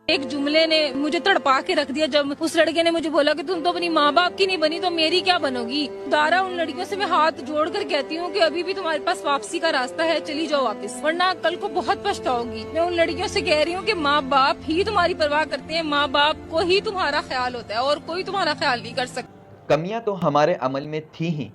एक जुमले ने मुझे तड़पा के रख दिया जब उस लड़के ने मुझे बोला कि तुम तो अपनी माँ बाप की नहीं बनी तो मेरी क्या बनोगी। दारा उन लड़कियों से मैं हाथ जोड़ कर कहती हूँ कि अभी भी तुम्हारे पास वापसी का रास्ता है, चली जाओ वापस, वरना कल को बहुत पछताओगी। मैं उन लड़कियों से कह रही हूँ कि माँ बाप ही तुम्हारी परवाह करते हैं, माँ बाप को ही तुम्हारा ख्याल होता है और कोई तुम्हारा ख्याल नहीं कर सकता। कमियां तो हमारे अमल में थी ही,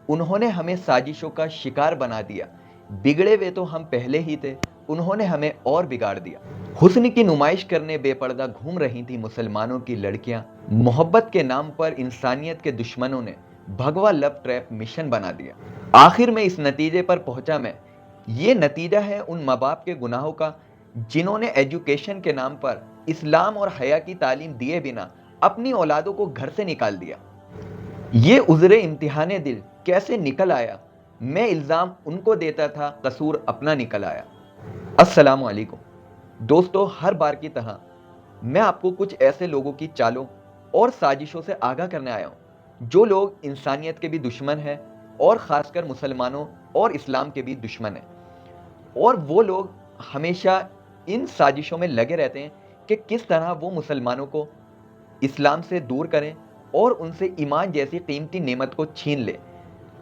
उन्होंने हमें साजिशों का शिकार बना दिया। बिगड़े हुए तो हम पहले ही थे, उन्होंने हमें और बिगाड़ दिया। हुस्न की नुमाइश करने बेपर्दा घूम रही थी मुसलमानों की लड़कियां। मोहब्बत के नाम पर इंसानियत के दुश्मनों ने भगवा लव ट्रैप मिशन बना दिया। आखिर में इस नतीजे पर पहुंचा मैं। ये नतीजा है उन माँ बाप के गुनाहों का जिन्होंने एजुकेशन के नाम पर इस्लाम और हया की तालीम दिए बिना अपनी औलादों को घर से निकाल दिया। ये उज़्रे इम्तिहाने दिल कैसे निकल आया, मैं इल्ज़ाम उनको देता था, कसूर अपना निकल आया। अस्सलामु अलैकुम दोस्तों, हर बार की तरह मैं आपको कुछ ऐसे लोगों की चालों और साजिशों से आगाह करने आया हूं जो लोग इंसानियत के भी दुश्मन हैं और ख़ासकर मुसलमानों और इस्लाम के भी दुश्मन हैं। और वो लोग हमेशा इन साजिशों में लगे रहते हैं कि किस तरह वो मुसलमानों को इस्लाम से दूर करें और उनसे ईमान जैसी कीमती नेमत को छीन ले।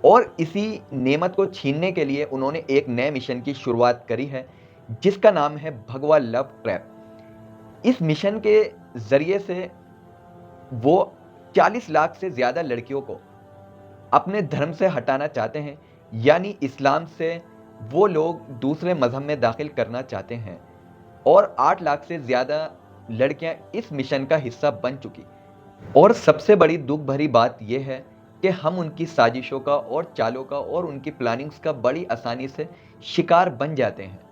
और इसी नेमत को छीनने के लिए उन्होंने एक नए मिशन की शुरुआत करी है जिसका नाम है भगवा लव ट्रैप। इस मिशन के जरिए से वो 40 लाख से ज्यादा लड़कियों को अपने धर्म से हटाना चाहते हैं, यानी इस्लाम से वो लोग दूसरे मजहब में दाखिल करना चाहते हैं। और 8 लाख से ज्यादा लड़कियां इस मिशन का हिस्सा बन चुकी। और सबसे बड़ी दुख भरी बात यह है कि हम उनकी साजिशों का और चालों का और उनकी प्लानिंग्स का बड़ी आसानी से शिकार बन जाते हैं।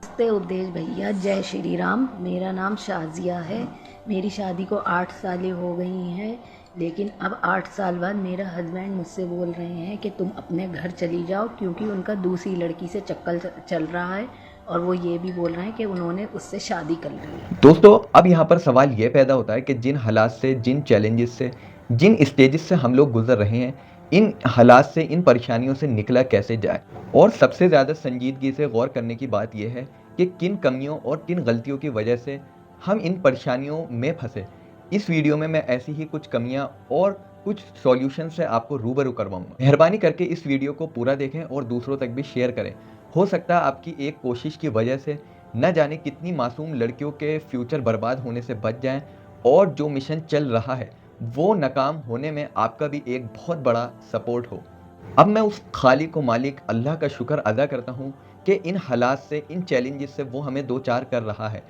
नमस्ते उपदेश भैया, जय श्री राम। मेरा नाम शाजिया है। मेरी शादी को 8 सालें हो गई हैं, लेकिन अब 8 साल बाद मेरा हस्बैंड मुझसे बोल रहे हैं कि तुम अपने घर चली जाओ, क्योंकि उनका दूसरी लड़की से चक्कर चल रहा है और वो ये भी बोल रहे हैं कि उन्होंने उससे शादी कर ली है। दोस्तों, अब यहाँ पर सवाल ये पैदा होता है कि जिन हालात से, जिन चैलेंजेस से, जिन स्टेजेस से हम लोग गुजर रहे हैं, इन हालात से, इन परेशानियों से निकला कैसे जाए। और सबसे ज़्यादा संजीदगी से गौर करने की बात यह है कि किन कमियों और किन गलतियों की वजह से हम इन परेशानियों में फंसे। इस वीडियो में मैं ऐसी ही कुछ कमियां और कुछ सॉल्यूशन से आपको रूबरू करवाऊंगा। मेहरबानी करके इस वीडियो को पूरा देखें और दूसरों तक भी शेयर करें। हो सकता है आपकी एक कोशिश की वजह से न जाने कितनी मासूम लड़कियों के फ्यूचर बर्बाद होने से बच जाएं और जो मिशन चल रहा है वो नाकाम होने में आपका भी एक बहुत बड़ा सपोर्ट हो। अब मैं उस खालिक व मालिक अल्लाह का शुक्र अदा करता हूँ कि इन हालात से, इन चैलेंजेस से वो हमें दो चार कर रहा है।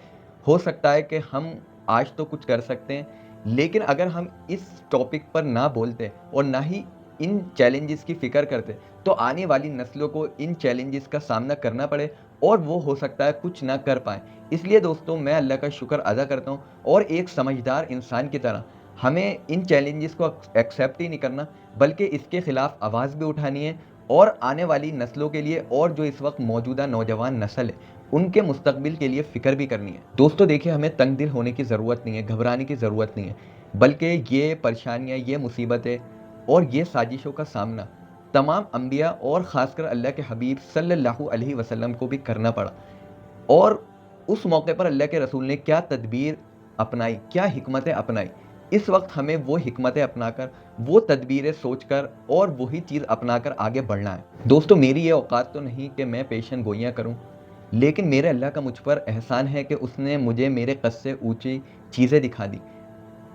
हो सकता है कि हम आज तो कुछ कर सकते हैं, लेकिन अगर हम इस टॉपिक पर ना बोलते और ना ही इन चैलेंजेस की फ़िक्र करते तो आने वाली नस्लों को इन चैलेंजेस का सामना करना पड़े और वो हो सकता है कुछ ना कर पाएँ। इसलिए दोस्तों, मैं अल्लाह का शुक्र अदा करता हूँ और एक समझदार इंसान की तरह हमें इन चैलेंजेस को एक्सेप्ट ही नहीं करना, बल्कि इसके खिलाफ आवाज़ भी उठानी है और आने वाली नस्लों के लिए और जो इस वक्त मौजूदा नौजवान नस्ल है उनके मुस्तकबिल के लिए फ़िक्र भी करनी है। दोस्तों देखिए, हमें तंग दिल होने की ज़रूरत नहीं है, घबराने की ज़रूरत नहीं है, बल्कि ये परेशानियाँ, ये मुसीबतें और ये साजिशों का सामना तमाम अंबिया और ख़ासकर अल्लाह के हबीब सल्लल्लाहु अलैहि वसल्लम को भी करना पड़ा। और उस मौके पर अल्लाह के रसूल ने क्या तदबीर अपनाई, क्या हिकमतें अपनाई, इस वक्त हमें वो हिकमतें अपनाकर, वो तदबीरें सोचकर और वही चीज़ अपनाकर आगे बढ़ना है। दोस्तों, मेरी ये औकात तो नहीं कि मैं पेशन गोइयाँ करूँ, लेकिन मेरे अल्लाह का मुझ पर एहसान है कि उसने मुझे मेरे कद से ऊँची चीज़ें दिखा दी,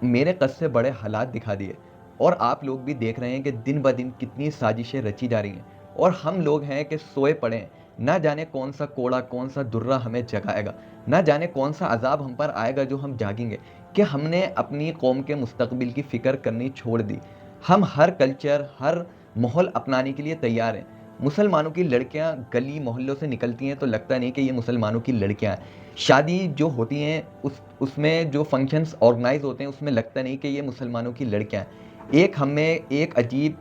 मेरे कद से बड़े हालात दिखा दिए। और आप लोग भी देख रहे हैं कि दिन ब दिन कितनी साजिशें रची जा रही हैं और हम लोग हैं कि सोए पड़े हैं। ना जाने कौन सा कोड़ा, कौन सा दुर्रा हमें जगाएगा, ना जाने कौन सा अजाब हम पर आएगा जो हम जागेंगे कि हमने अपनी कौम के मुस्तकबिल की फ़िक्र करनी छोड़ दी। हम हर कल्चर, हर माहौल अपनाने के लिए तैयार हैं। मुसलमानों की लड़कियां गली मोहल्लों से निकलती हैं तो लगता नहीं कि ये मुसलमानों की लड़कियां हैं। शादी जो होती हैं उसमें जो फंक्शंस ऑर्गेनाइज होते हैं उसमें लगता नहीं कि ये मुसलमानों की लड़कियां हैं। एक हमें एक अजीब,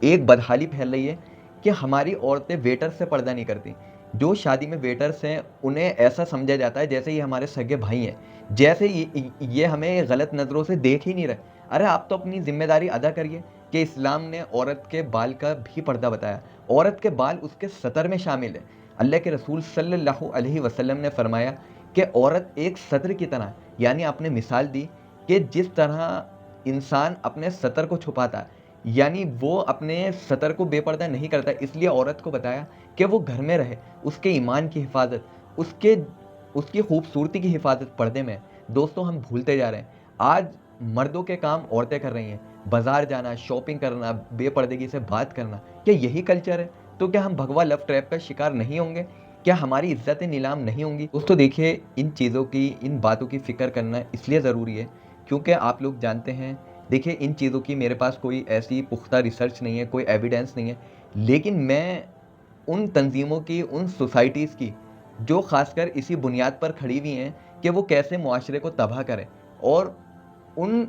एक बदहाली फैल रही है कि हमारी औरतें वेटर से पर्दा नहीं करती। जो शादी में वेटर्स हैं उन्हें ऐसा समझा जाता है जैसे ये हमारे सगे भाई हैं, जैसे ये हमें गलत नज़रों से देख ही नहीं रहे। अरे आप तो अपनी जिम्मेदारी अदा करिए कि इस्लाम ने औरत के बाल का भी पर्दा बताया। औरत के बाल उसके सतर में शामिल है। अल्लाह के रसूल सल्लल्लाहु अलैहि वसल्लम ने फरमाया कि औरत एक सत्र की तरह, यानी आपने मिसाल दी कि जिस तरह इंसान अपने सतर को छुपाता है, यानी वो अपने सतर को बेपर्दा नहीं करता, इसलिए औरत को बताया कि वो घर में रहे, उसके ईमान की हिफाजत, उसकी खूबसूरती की हिफाजत पर्दे में है। दोस्तों, हम भूलते जा रहे हैं, आज मर्दों के काम औरतें कर रही हैं, बाजार जाना, शॉपिंग करना, बेपर्दगी से बात करना, क्या यही कल्चर है? तो क्या हम भगवा लव ट्रैप का शिकार नहीं होंगे? क्या हमारी इज्जतें नीलाम नहीं होंगी? दोस्तों देखिए, इन चीज़ों की, इन बातों की फ़िक्र करना इसलिए ज़रूरी है क्योंकि आप लोग जानते हैं, देखिए इन चीज़ों की मेरे पास कोई ऐसी पुख्ता रिसर्च नहीं है, कोई एविडेंस नहीं है, लेकिन मैं उन तंज़ीमों की, उन सोसाइटीज़ की, जो ख़ासकर इसी बुनियाद पर खड़ी हुई हैं कि वो कैसे मुआशरे को तबाह करें, और उन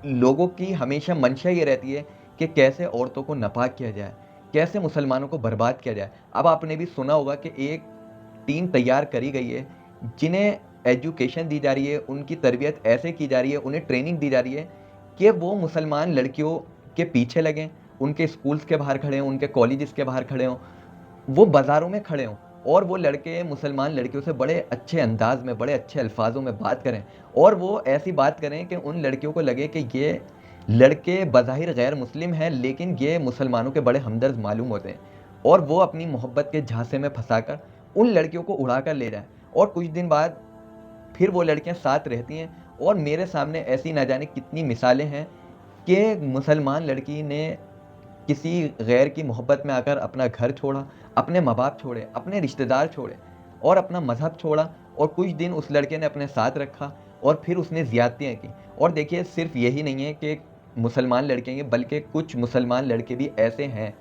लोगों की हमेशा मंशा ये रहती है कि कैसे औरतों को नापाक किया जाए, कैसे मुसलमानों को बर्बाद किया जाए। अब आपने भी सुना होगा कि एक टीम तैयार करी गई है, जिन्हें एजुकेशन दी जा रही है, उनकी तरबियत ऐसे की जा रही है, उन्हें ट्रेनिंग दी जा रही है कि वो मुसलमान लड़कियों के पीछे लगें, उनके स्कूल्स के बाहर खड़े हों, उनके कॉलेजेस के बाहर खड़े हों, वो बाज़ारों में खड़े हों, और वो लड़के मुसलमान लड़कियों से बड़े अच्छे अंदाज में, बड़े अच्छे अल्फाजों में बात करें, और वो ऐसी बात करें कि उन लड़कियों को लगे कि ये लड़के बज़ाहिर गैर मुस्लिम हैं, लेकिन ये मुसलमानों के बड़े हमदर्द मालूम होते हैं, और वो अपनी मोहब्बत के झांसे में फंसाकर उन लड़कियों को उड़ा कर ले जाएं, और कुछ दिन बाद फिर वो लड़कियां साथ रहती हैं। और मेरे सामने ऐसी ना जाने कितनी मिसालें हैं कि मुसलमान लड़की ने किसी गैर की मोहब्बत में आकर अपना घर छोड़ा, अपने माँ बाप छोड़े, अपने रिश्तेदार छोड़े, और अपना मज़हब छोड़ा, और कुछ दिन उस लड़के ने अपने साथ रखा, और फिर उसने ज़्यादतियाँ की। और देखिए, सिर्फ यही नहीं है कि मुसलमान लड़के हैं, बल्कि कुछ मुसलमान लड़के भी ऐसे हैं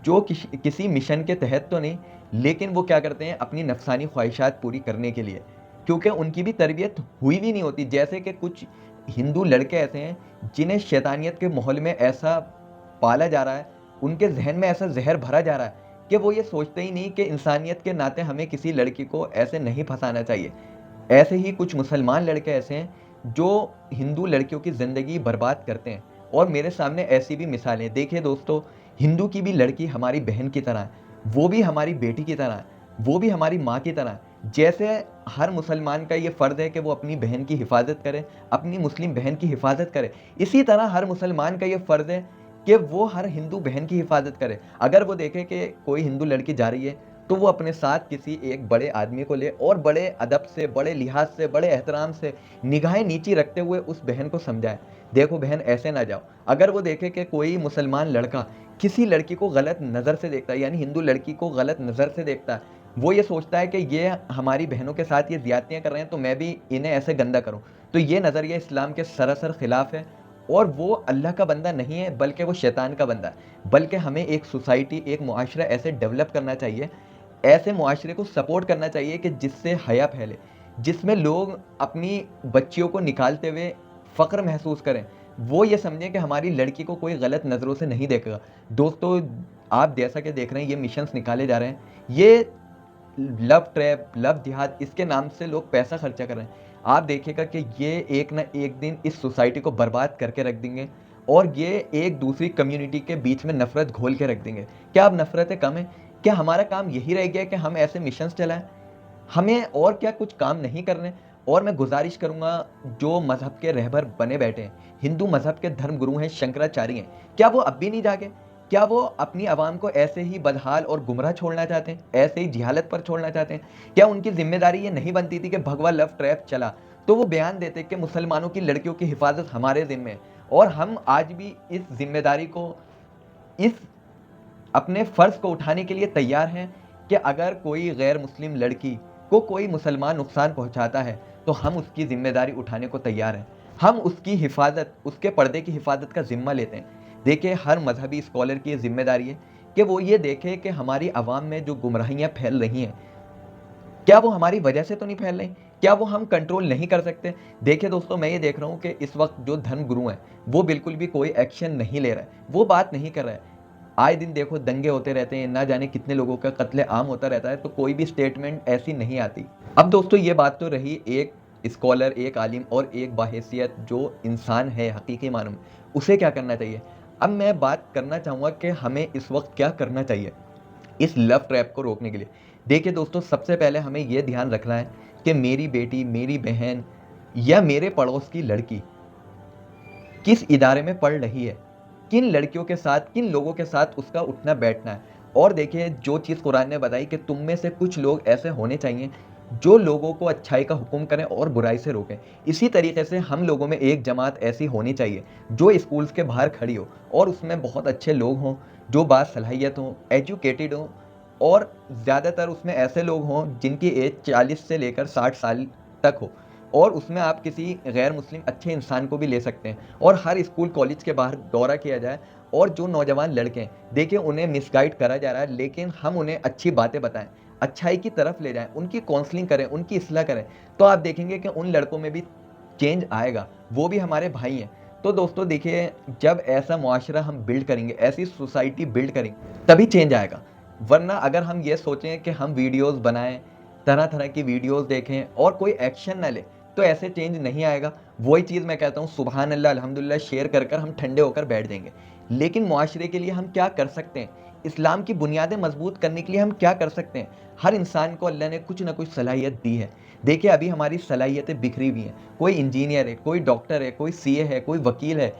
जो किसी मिशन के तहत तो नहीं, लेकिन वो क्या करते हैं, अपनी नफसानी ख्वाहिशात पूरी करने के लिए, क्योंकि उनकी भी तरबियत हुई भी नहीं होती। जैसे कि कुछ हिंदू लड़के ऐसे हैं जिन्हें शैतानियत के माहौल में ऐसा पाला जा रहा है, उनके जहन में ऐसा जहर भरा जा रहा है कि वो ये सोचते ही नहीं कि इंसानियत के नाते हमें किसी लड़की को ऐसे नहीं फंसाना चाहिए। ऐसे ही कुछ मुसलमान लड़के ऐसे हैं जो हिंदू लड़कियों की ज़िंदगी बर्बाद करते हैं, और मेरे सामने ऐसी भी मिसालें। देखिए दोस्तों, हिंदू की भी लड़की हमारी बहन की तरह है, वो भी हमारी बेटी की तरह है, वो भी हमारी माँ की तरह है। जैसे हर मुसलमान का ये फ़र्ज़ है कि वो अपनी बहन की हिफाजत करे, अपनी मुस्लिम बहन की हिफाजत करे, इसी तरह हर मुसलमान का ये फ़र्ज़ है कि वो हर हिंदू बहन की हिफाजत करे। अगर वो देखे कि कोई हिंदू लड़की जा रही है, तो वो अपने साथ किसी एक बड़े आदमी को ले, और बड़े अदब से, बड़े लिहाज से, बड़े एहतराम से, निगाहें नीची रखते हुए उस बहन को समझाए, देखो बहन ऐसे ना जाओ। अगर वो देखे कि कोई मुसलमान लड़का किसी लड़की को गलत नज़र से देखता है, यानी हिंदू लड़की को गलत नज़र से देखता है, वो ये सोचता है कि ये हमारी बहनों के साथ ये ज़्यादतियाँ कर रहे हैं, तो मैं भी इन्हें ऐसे गंदा करूँ, तो ये नज़रिया इस्लाम के सरासर ख़िलाफ़ है, और वो अल्लाह का बंदा नहीं है, बल्कि वो शैतान का बंदा है। बल्कि हमें एक सोसाइटी, एक मुआशरा ऐसे डेवलप करना चाहिए, ऐसे मुआशरे को सपोर्ट करना चाहिए कि जिससे हया फैले, जिसमें लोग अपनी बच्चियों को निकालते हुए फ़ख्र महसूस करें, वो ये समझें कि हमारी लड़की को कोई गलत नज़रों से नहीं देखेगा। दोस्तों, आप जैसा कि देख रहे हैं, ये मिशंस निकाले जा रहे हैं, ये लव ट्रैप, लव जिहाद, इसके नाम से लोग पैसा खर्चा कर रहे हैं। आप देखिएगा कि ये एक ना एक दिन इस सोसाइटी को बर्बाद करके रख देंगे, और ये एक दूसरी कम्युनिटी के बीच में नफ़रत घोल के रख देंगे। क्या अब नफ़रतें कम हैं? क्या हमारा काम यही रह गया कि हम ऐसे मिशंस चलाएं? हमें और क्या कुछ काम नहीं करने? और मैं गुजारिश करूंगा, जो मज़हब के रहबर बने बैठे हैं, हिंदू मज़हब के धर्मगुरु हैं, शंकराचार्य हैं, क्या वो अब भी नहीं जागे? क्या वो अपनी आवाम को ऐसे ही बदहाल और गुमराह छोड़ना चाहते हैं, ऐसे ही जिहालत पर छोड़ना चाहते हैं? क्या उनकी जिम्मेदारी ये नहीं बनती थी कि भगवा लव ट्रैप चला तो वो बयान देते कि मुसलमानों की लड़कियों की हिफाजत हमारे ज़िम्मे है? और हम आज भी इस जिम्मेदारी को, इस अपने फ़र्ज़ को उठाने के लिए तैयार हैं कि अगर कोई गैर मुस्लिम लड़की को कोई मुसलमान नुकसान पहुंचाता है, तो हम उसकी ज़िम्मेदारी उठाने को तैयार हैं। हम उसकी हिफाजत, उसके पर्दे की हिफाजत का ज़िम्मा लेते हैं। देखिए, हर मजहबी स्कॉलर की ये ज़िम्मेदारी है कि वो ये देखे कि हमारी आवाम में जो गुमराहियाँ फैल रही हैं, क्या वो हमारी वजह से तो नहीं फैल रही? क्या वो हम कंट्रोल नहीं कर सकते? देखिए दोस्तों, मैं ये देख रहा हूँ कि इस वक्त जो धर्मगुरु हैं, वो बिल्कुल भी कोई एक्शन नहीं ले रहा है, वो बात नहीं कर रहा है। आए दिन देखो दंगे होते रहते हैं, ना जाने कितने लोगों का कत्ले आम होता रहता है, तो कोई भी स्टेटमेंट ऐसी नहीं आती। अब दोस्तों, ये बात तो रही एक स्कॉलर, एक आलिम और एक बाहैसियत जो इंसान है हकीकी मानों में, उसे क्या करना चाहिए। अब मैं बात करना चाहूँगा कि हमें इस वक्त क्या करना चाहिए इस लव ट्रैप को रोकने के लिए। देखिए दोस्तों, सबसे पहले हमें ये ध्यान रखना है कि मेरी बेटी, मेरी बहन या मेरे पड़ोस की लड़की किस इदारे में पढ़ रही है, किन लड़कियों के साथ, किन लोगों के साथ उसका उठना बैठना है। और देखिए जो चीज़ कुरान ने बताई कि तुम में से कुछ लोग ऐसे होने चाहिए जो लोगों को अच्छाई का हुक्म करें और बुराई से रोकें। इसी तरीके से हम लोगों में एक जमात ऐसी होनी चाहिए जो स्कूल्स के बाहर खड़ी हो और उसमें बहुत अच्छे लोग हों, जो बासलाहियत हों, एजुकेटेड हों, और ज़्यादातर उसमें ऐसे लोग हों जिनकी एज 40 से लेकर 60 साल तक हो। और उसमें आप किसी गैर मुस्लिम अच्छे इंसान को भी ले सकते हैं और हर स्कूल कॉलेज के बाहर दौरा किया जाए। और जो नौजवान लड़के हैं, देखिए उन्हें मिसगाइड करा जा रहा है, लेकिन हम उन्हें अच्छी बातें बताएं, अच्छाई की तरफ ले जाएं, उनकी काउंसलिंग करें, उनकी इस्लाह करें, तो आप देखेंगे कि उन लड़कों में भी चेंज आएगा, वो भी हमारे भाई हैं। तो दोस्तों देखिए, जब ऐसा मुआशरा हम बिल्ड करेंगे, ऐसी सोसाइटी बिल्ड करेंगे, तभी चेंज आएगा। वरना अगर हम ये सोचें कि हम वीडियोस बनाएं, तरह तरह की वीडियोस देखें और कोई एक्शन ना ले, तो ऐसे चेंज नहीं आएगा। वही चीज़ मैं कहता हूँ, सुबहान अल्लाह अल्हम्दुलिल्लाह शेयर कर कर हम ठंडे होकर बैठ जाएंगे। लेकिन मुआशरे के लिए हम क्या कर सकते हैं, इस्लाम की बुनियादें मजबूत करने के लिए हम क्या कर सकते हैं। हर इंसान को अल्लाह ने कुछ ना कुछ सलाहियत दी है। देखिए अभी हमारी सलाहियतें बिखरी हुई हैं, कोई इंजीनियर है, कोई डॉक्टर है, कोई सीए है, कोई वकील है,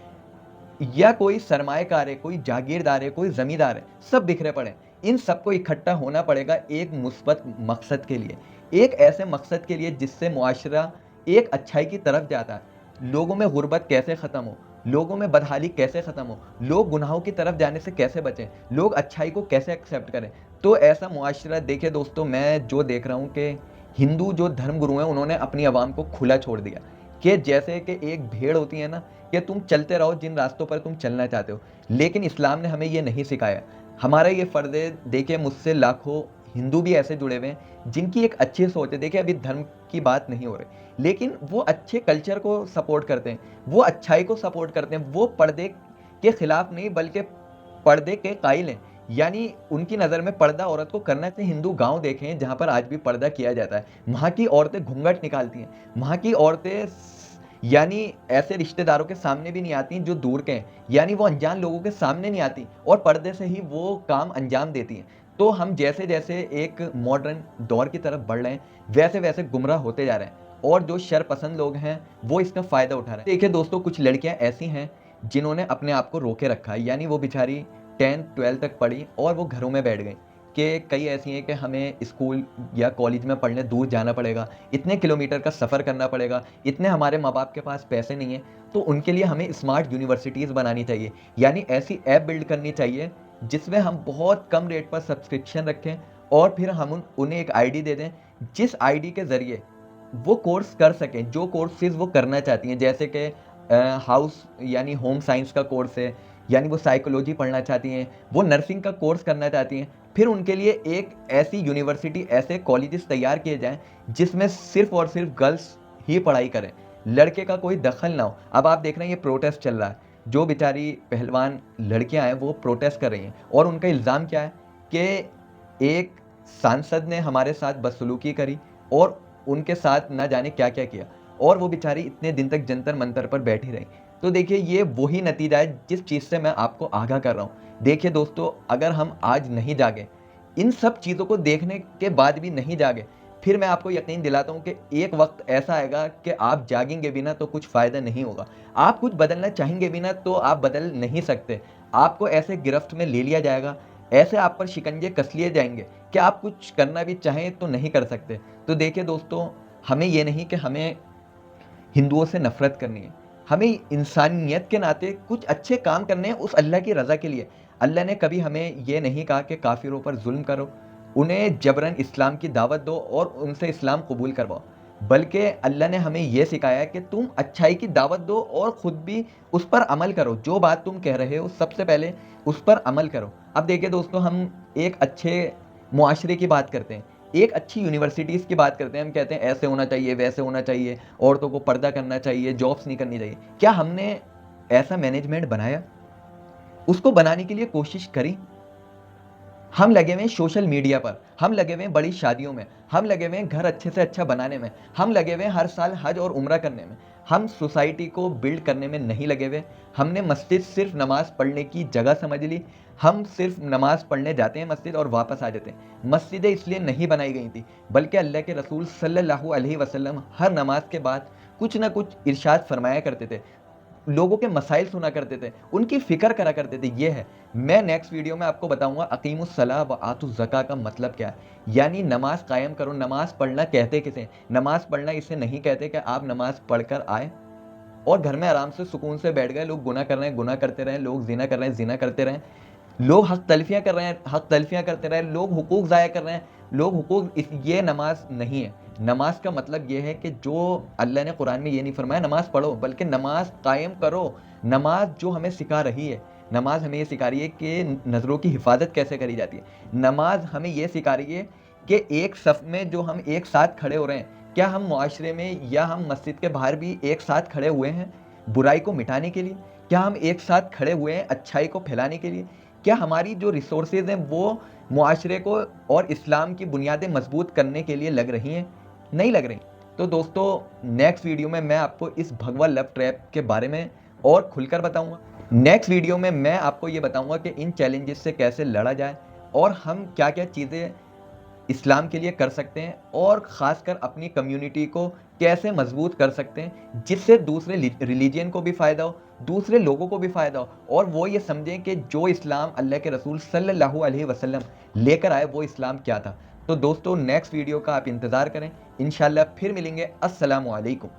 या कोई सरमाएकार है, कोई जागीरदार है, कोई जमींदार है, सब बिखरे पड़े हैं। इन सबको इकट्ठा होना पड़ेगा एक मुस्बत मकसद के लिए, एक ऐसे मकसद के लिए जिससे मुआशरा एक अच्छाई की तरफ जाता है। लोगों में गुर्बत कैसे ख़त्म हो, लोगों में बदहाली कैसे ख़त्म हो, लोग गुनाहों की तरफ जाने से कैसे बचें, लोग अच्छाई को कैसे एक्सेप्ट करें। तो ऐसा मुआशरा, देखिए दोस्तों, मैं जो देख रहा हूँ कि हिंदू जो धर्मगुरु हैं उन्होंने अपनी आवाम को खुला छोड़ दिया कि जैसे कि एक भेड़ होती है ना, कि तुम चलते रहो जिन रास्तों पर तुम चलना चाहते हो। लेकिन इस्लाम ने हमें ये नहीं सिखाया। हमारा ये फ़र्ज़ है, देखिए मुझसे लाखों हिंदू भी ऐसे जुड़े हुए हैं जिनकी एक अच्छी सोच है। देखिए अभी धर्म की बात नहीं हो रही, लेकिन वो अच्छे कल्चर को सपोर्ट करते हैं, वो अच्छाई को सपोर्ट करते हैं, वो पर्दे के खिलाफ नहीं बल्कि पर्दे के कायल हैं। यानी उनकी नज़र में पर्दा औरत को करना चाहिए। हिंदू गांव देखे हैं जहाँ पर आज भी पर्दा किया जाता है, वहाँ की औरतें घूंघट निकालती हैं, वहाँ की औरतें यानी ऐसे रिश्तेदारों के सामने भी नहीं आती जो दूर के हैं, यानी वो अनजान लोगों के सामने नहीं आती और पर्दे से ही वो काम अंजाम देती हैं। तो हम जैसे जैसे एक मॉडर्न दौर की तरफ बढ़ रहे हैं, वैसे वैसे गुमराह होते जा रहे हैं और जो शर पसंद लोग हैं वो इसका फ़ायदा उठा रहे हैं। देखिए दोस्तों, कुछ लड़कियां ऐसी हैं जिन्होंने अपने आप को रोके रखा है, यानी वो बेचारी 10th-12th तक पढ़ी और वो घरों में बैठ गई। कि कई ऐसी हैं कि हमें स्कूल या कॉलेज में पढ़ने दूर जाना पड़ेगा, इतने किलोमीटर का सफ़र करना पड़ेगा, इतने हमारे माँ बाप के पास पैसे नहीं हैं, तो उनके लिए हमें स्मार्ट यूनिवर्सिटीज़ बनानी चाहिए। यानी ऐसी ऐप बिल्ड करनी चाहिए जिसमें हम बहुत कम रेट पर सब्सक्रिप्शन रखें और फिर हम उन्हें एक आईडी दे दें, जिस आईडी के ज़रिए वो कोर्स कर सकें जो कोर्सेज़ वो करना चाहती हैं। जैसे कि हाउस यानी होम साइंस का कोर्स है, यानी वो साइकोलॉजी पढ़ना चाहती हैं, वो नर्सिंग का कोर्स करना चाहती हैं। फिर उनके लिए एक ऐसी यूनिवर्सिटी, ऐसे कॉलेजेस तैयार किए जाएँ जिसमें सिर्फ़ और सिर्फ गर्ल्स ही पढ़ाई करें, लड़के का कोई दखल ना हो। अब आप देख रहे हैं ये प्रोटेस्ट चल रहा है, जो बेचारी पहलवान लड़कियां हैं वो प्रोटेस्ट कर रही हैं और उनका इल्ज़ाम क्या है कि एक सांसद ने हमारे साथ बदसलूकी करी और उनके साथ ना जाने क्या क्या किया और वो बेचारी इतने दिन तक जंतर मंतर पर बैठी रही। तो देखिए ये वही नतीजा है जिस चीज़ से मैं आपको आगाह कर रहा हूँ। देखिए दोस्तों, अगर हम आज नहीं जागे, इन सब चीज़ों को देखने के बाद भी नहीं जागे, फिर मैं आपको यकीन दिलाता हूँ कि एक वक्त ऐसा आएगा कि आप जागेंगे भी ना तो कुछ फ़ायदा नहीं होगा। आप कुछ बदलना चाहेंगे भी ना तो आप बदल नहीं सकते। आपको ऐसे गिरफ्त में ले लिया जाएगा, ऐसे आप पर शिकंजे कस लिए जाएंगे कि आप कुछ करना भी चाहें तो नहीं कर सकते। तो देखिए दोस्तों, हमें ये नहीं कि हमें हिंदुओं से नफ़रत करनी है, हमें इंसानियत के नाते कुछ अच्छे काम करने हैं उस अल्लाह की रज़ा के लिए। अल्लाह ने कभी हमें ये नहीं कहा कि काफिरों पर जुल्म करो, उन्हें जबरन इस्लाम की दावत दो और उनसे इस्लाम कबूल करवाओ, बल्कि अल्लाह ने हमें ये सिखाया है कि तुम अच्छाई की दावत दो और ख़ुद भी उस पर अमल करो। जो बात तुम कह रहे हो सबसे पहले उस पर अमल करो। अब देखिए दोस्तों, हम एक अच्छे मुआशरे की बात करते हैं, एक अच्छी यूनिवर्सिटीज़ की बात करते हैं, हम कहते हैं ऐसे होना चाहिए, वैसे होना चाहिए, औरतों को पर्दा करना चाहिए, जॉब्स नहीं करनी चाहिए। क्या हमने ऐसा मैनेजमेंट बनाया? उसको बनाने के लिए कोशिश करी? हम लगे हुए हैं सोशल मीडिया पर, हम लगे हुए हैं बड़ी शादियों में, हम लगे हुए हैं घर अच्छे से अच्छा बनाने में, हम लगे हुए हैं हर साल हज और उम्रा करने में। हम सोसाइटी को बिल्ड करने में नहीं लगे हुए। हमने मस्जिद सिर्फ नमाज पढ़ने की जगह समझ ली, हम सिर्फ नमाज पढ़ने जाते हैं मस्जिद और वापस आ जाते हैं। मस्जिदें इसलिए नहीं बनाई गई थी, बल्कि अल्लाह के रसूल सल्लल्लाहु अलैहि वसल्लम हर नमाज के बाद कुछ ना कुछ इरशाद फरमाया करते थे, लोगों के मसाइल सुना करते थे, उनकी फ़िक्र करा करते थे। ये है, मैं नेक्स्ट वीडियो में आपको बताऊँगा अकीमुस्सलाह व आतुज़ ज़का का मतलब क्या है। यानी नमाज़ कायम करो। नमाज़ पढ़ना कहते किसे? नमाज़ पढ़ना इसे नहीं कहते कि आप नमाज़ पढ़कर आए और घर में आराम से सुकून से बैठ गए। लोग गुनाह कर रहे हैं, गुनाह करते रहें, लोग ज़िना कर रहे हैं, ज़िना करते रहें, लोग हक़ तलफ़ियाँ कर रहे हैं, हक़ तलफ़ियाँ करते रहें, लोग हुकूक ज़ाया कर रहे हैं, लोग हुकूक ये नमाज नहीं है। नमाज का मतलब ये है कि जो अल्लाह ने कुरान में ये नहीं फरमाया नमाज पढ़ो, बल्कि नमाज कायम करो। नमाज जो हमें सिखा रही है, नमाज हमें ये सिखा रही है कि नज़रों की हिफाजत कैसे करी जाती है। नमाज हमें ये सिखा रही है कि एक सफ़ में जो हम एक साथ खड़े हो रहे हैं, क्या हम मुआशरे में या हम मस्जिद के बाहर भी एक साथ खड़े हुए हैं बुराई को मिटाने के लिए? क्या हम एक साथ खड़े हुए हैं अच्छाई को फैलाने के लिए? क्या हमारी जो रिसोर्सेज हैं वो मुआशरे को और इस्लाम की बुनियादें मजबूत करने के लिए लग रही हैं? नहीं लग रही। तो दोस्तों नेक्स्ट वीडियो में मैं आपको इस भगवा लव ट्रैप के बारे में और खुलकर बताऊंगा। नेक्स्ट वीडियो में मैं आपको ये बताऊंगा कि इन चैलेंजेस से कैसे लड़ा जाए और हम क्या क्या चीज़ें इस्लाम के लिए कर सकते हैं और ख़ासकर अपनी कम्युनिटी को कैसे मजबूत कर सकते हैं, जिससे दूसरे रिलीजन को भी फ़ायदा हो, दूसरे लोगों को भी फ़ायदा हो और वो ये समझें कि जो इस्लाम अल्लाह के रसूल सल्लल्लाहु अलैहि वसल्लम लेकर आए वो इस्लाम क्या था। तो दोस्तों नेक्स्ट वीडियो का आप इंतज़ार करें, इंशाल्लाह फिर मिलेंगे। अस्सलामु अलैकुम।